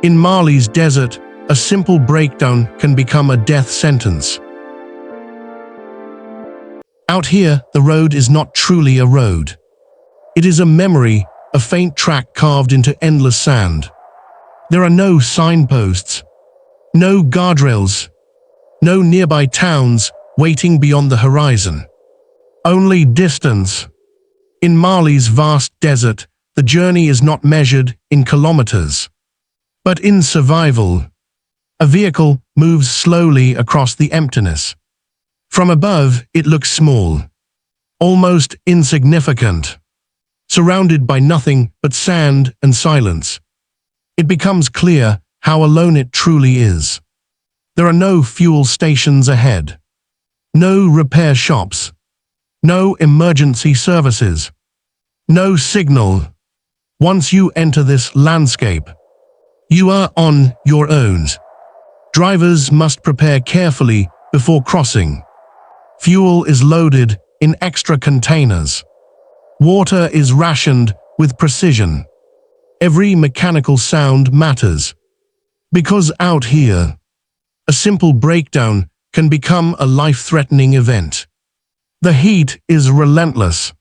In Mali's desert, a simple breakdown can become a death sentence. Out here, the road is not truly a road. It is a memory, a faint track carved into endless sand. There are no signposts, no guardrails, no nearby towns waiting beyond the horizon. Only distance. In Mali's vast desert, the journey is not measured in kilometers, but in survival. A vehicle moves slowly across the emptiness. From above, it looks small, almost insignificant, surrounded by nothing but sand and silence. It becomes clear how alone it truly is. There are no fuel stations ahead, no repair shops, no emergency services, no signal. Once you enter this landscape, you are on your own. Drivers must prepare carefully before crossing. Fuel is loaded in extra containers. Water is rationed with precision. Every mechanical sound matters. Because out here, a simple breakdown can become a life-threatening event. The heat is relentless.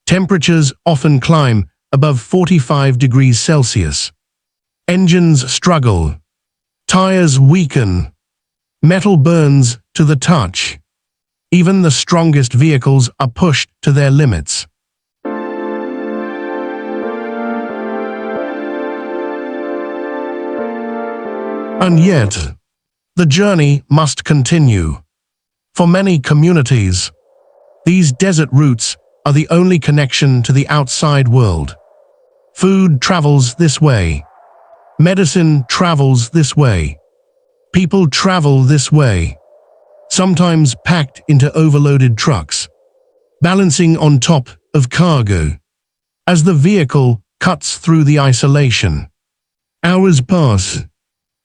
Temperatures often climb above 45 degrees Celsius. Engines struggle. Tires weaken. Metal burns to the touch. Even the strongest vehicles are pushed to their limits. And yet, the journey must continue. For many communities, these desert routes are the only connection to the outside world. Food travels this way. Medicine travels this way. People travel this way, sometimes packed into overloaded trucks, balancing on top of cargo. As the vehicle cuts through the isolation, hours pass,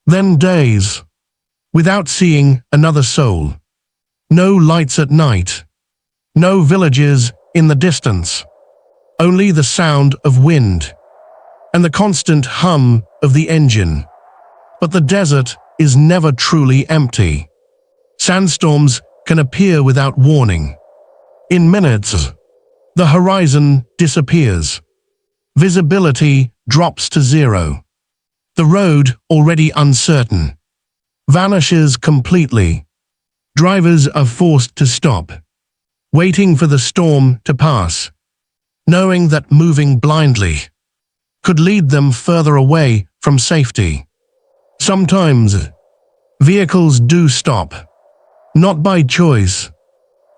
then days, without seeing another soul. No lights at night, no villages in the distance, only the sound of wind and the constant hum of the engine. But the desert is never truly empty. Sandstorms can appear without warning. In minutes, the horizon disappears. Visibility drops to zero. The road, already uncertain, vanishes completely. Drivers are forced to stop, waiting for the storm to pass, knowing that moving blindly could lead them further away from safety. Sometimes, vehicles do stop, not by choice.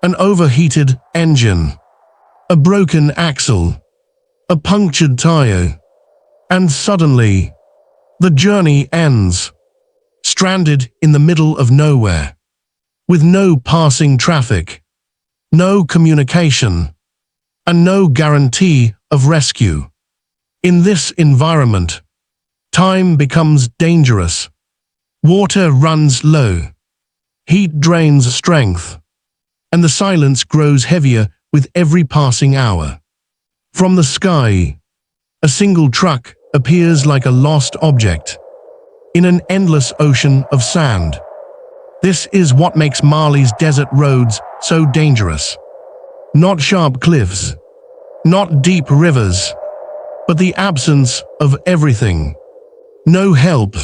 An overheated engine, a broken axle, a punctured tire, and suddenly, the journey ends, stranded in the middle of nowhere, with no passing traffic, no communication, and no guarantee of rescue. In this environment, time becomes dangerous. Water runs low, heat drains strength, and the silence grows heavier with every passing hour. From the sky, a single truck appears like a lost object in an endless ocean of sand. This is what makes Mali's desert roads so dangerous. Not sharp cliffs, not deep rivers, but the absence of everything. No help,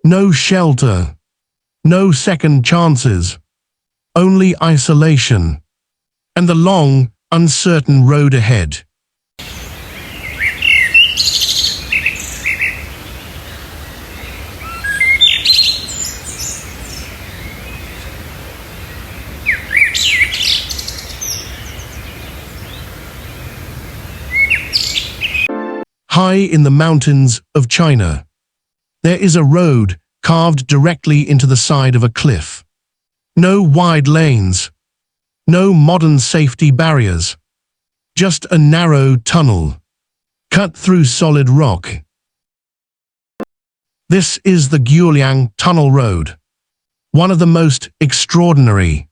no shelter, no second chances, only isolation, and the long, uncertain road ahead. High in the mountains of China, there is a road carved directly into the side of a cliff. No wide lanes, no modern safety barriers, just a narrow tunnel, cut through solid rock. This is the Guoliang Tunnel Road, one of the most extraordinary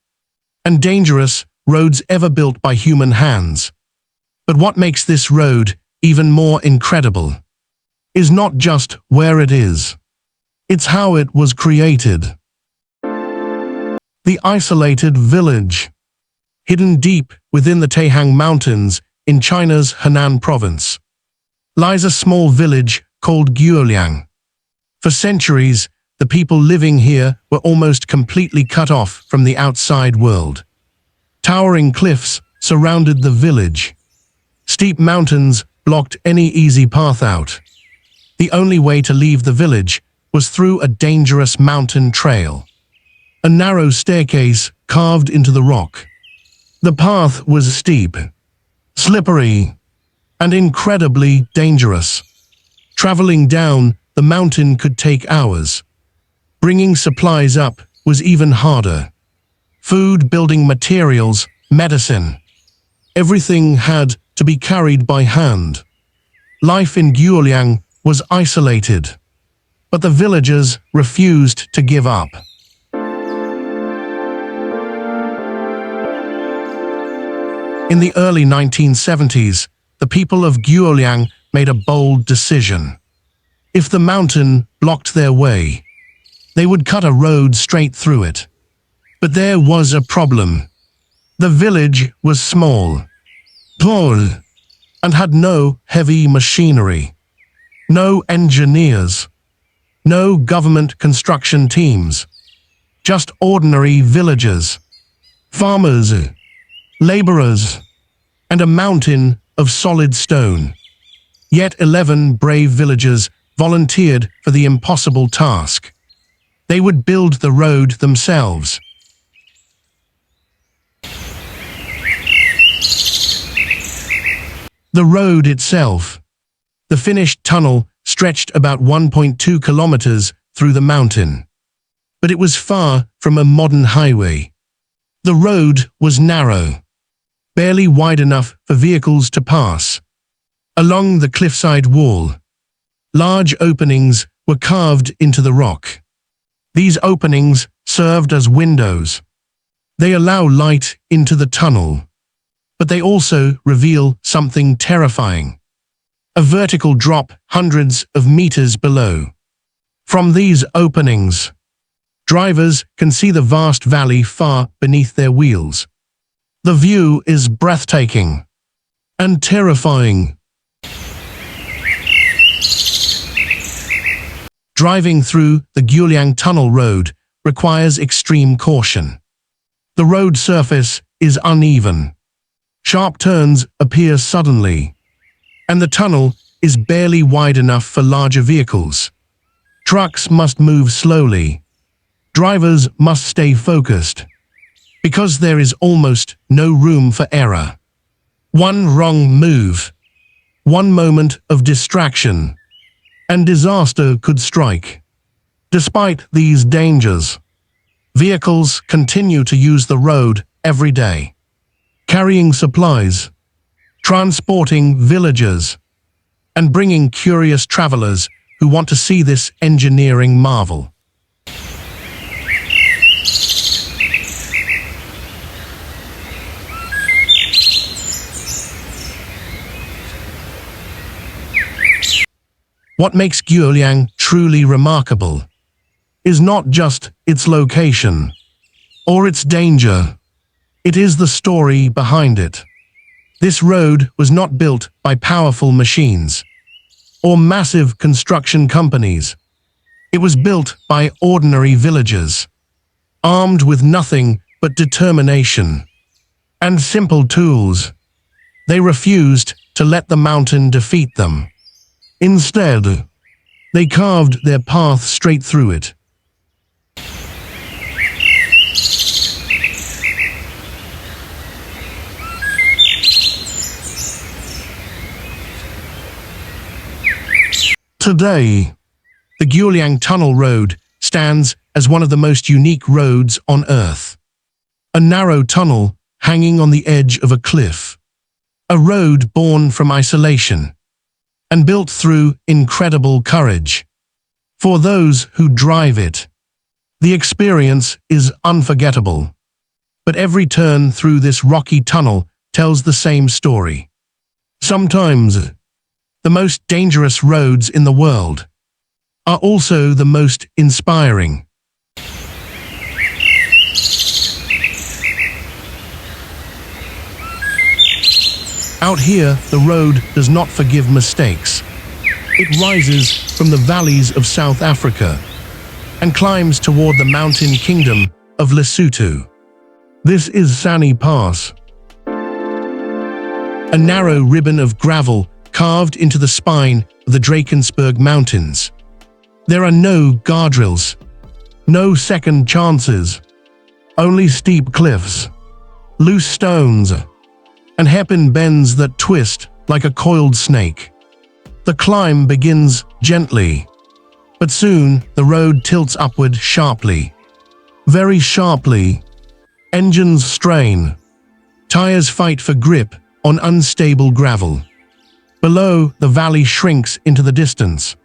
and dangerous roads ever built by human hands. But what makes this road even more incredible is not just where it is, It's how it was created. The isolated village. Hidden deep within the Taihang Mountains in China's Henan province, lies a small village called Guoliang. For centuries, the people living here were almost completely cut off from the outside world. Towering cliffs surrounded the village. Steep mountains blocked any easy path out. The only way to leave the village was through a dangerous mountain trail. A narrow staircase carved into the rock. The path was steep, slippery, and incredibly dangerous. Traveling down the mountain could take hours. Bringing supplies up was even harder. Food, building materials, medicine. Everything had to be carried by hand. Life in Guoliang was isolated, but the villagers refused to give up. In the early 1970s, the people of Guoliang made a bold decision. If the mountain blocked their way, they would cut a road straight through it. But there was a problem. The village was small, tall, and had no heavy machinery, no engineers, no government construction teams, just ordinary villagers, farmers, laborers, and a mountain of solid stone. Yet 11 brave villagers volunteered for the impossible task. They would build the road themselves. The road itself. The finished tunnel stretched about 1.2 kilometers through the mountain. But it was far from a modern highway. The road was narrow, barely wide enough for vehicles to pass. Along the cliffside wall, large openings were carved into the rock. These openings served as windows. They allow light into the tunnel, but they also reveal something terrifying. A vertical drop hundreds of meters below. From these openings, drivers can see the vast valley far beneath their wheels. The view is breathtaking and terrifying. Driving through the Guoliang Tunnel Road requires extreme caution. The road surface is uneven. Sharp turns appear suddenly, and the tunnel is barely wide enough for larger vehicles. Trucks must move slowly. Drivers must stay focused, because there is almost no room for error. One wrong move, one moment of distraction, and disaster could strike. Despite these dangers, vehicles continue to use the road every day, carrying supplies, transporting villagers, and bringing curious travelers who want to see this engineering marvel. What makes Guoliang truly remarkable is not just its location or its danger. It is the story behind it. This road was not built by powerful machines or massive construction companies. It was built by ordinary villagers, armed with nothing but determination and simple tools. They refused to let the mountain defeat them. Instead, they carved their path straight through it. Today, the Guoliang Tunnel Road stands as one of the most unique roads on Earth. A narrow tunnel hanging on the edge of a cliff. A road born from isolation and built through incredible courage. For those who drive it, the experience is unforgettable. But every turn through this rocky tunnel tells the same story. Sometimes, the most dangerous roads in the world are also the most inspiring. Out here, the road does not forgive mistakes. It rises from the valleys of South Africa and climbs toward the mountain kingdom of Lesotho. This is Sani Pass, a narrow ribbon of gravel carved into the spine of the Drakensberg Mountains. There are no guardrails, no second chances, only steep cliffs, loose stones, and hairpin bends that twist like a coiled snake. The climb begins gently, but soon the road tilts upward sharply. Very sharply. Engines strain. Tires fight for grip on unstable gravel. Below, the valley shrinks into the distance.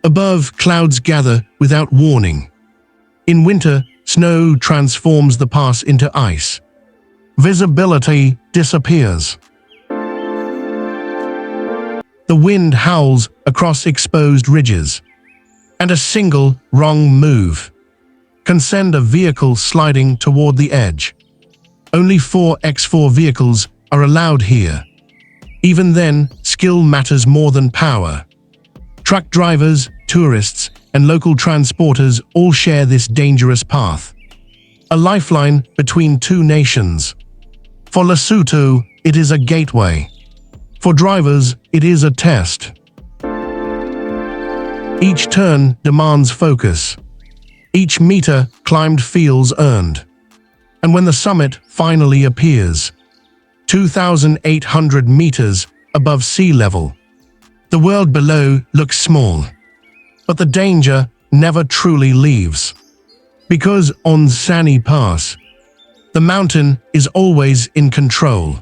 Above, clouds gather without warning. In winter, snow transforms the pass into ice. Visibility disappears. The wind howls across exposed ridges, and a single wrong move can send a vehicle sliding toward the edge. Only 4x4 vehicles are allowed here. Even then, skill matters more than power. Truck drivers, tourists, and local transporters all share this dangerous path. A lifeline between two nations. For Lesotho, it is a gateway. For drivers, it is a test. Each turn demands focus. Each meter climbed feels earned. And when the summit finally appears, 2,800 meters above sea level, the world below looks small. But the danger never truly leaves. Because on Sani Pass, the mountain is always in control.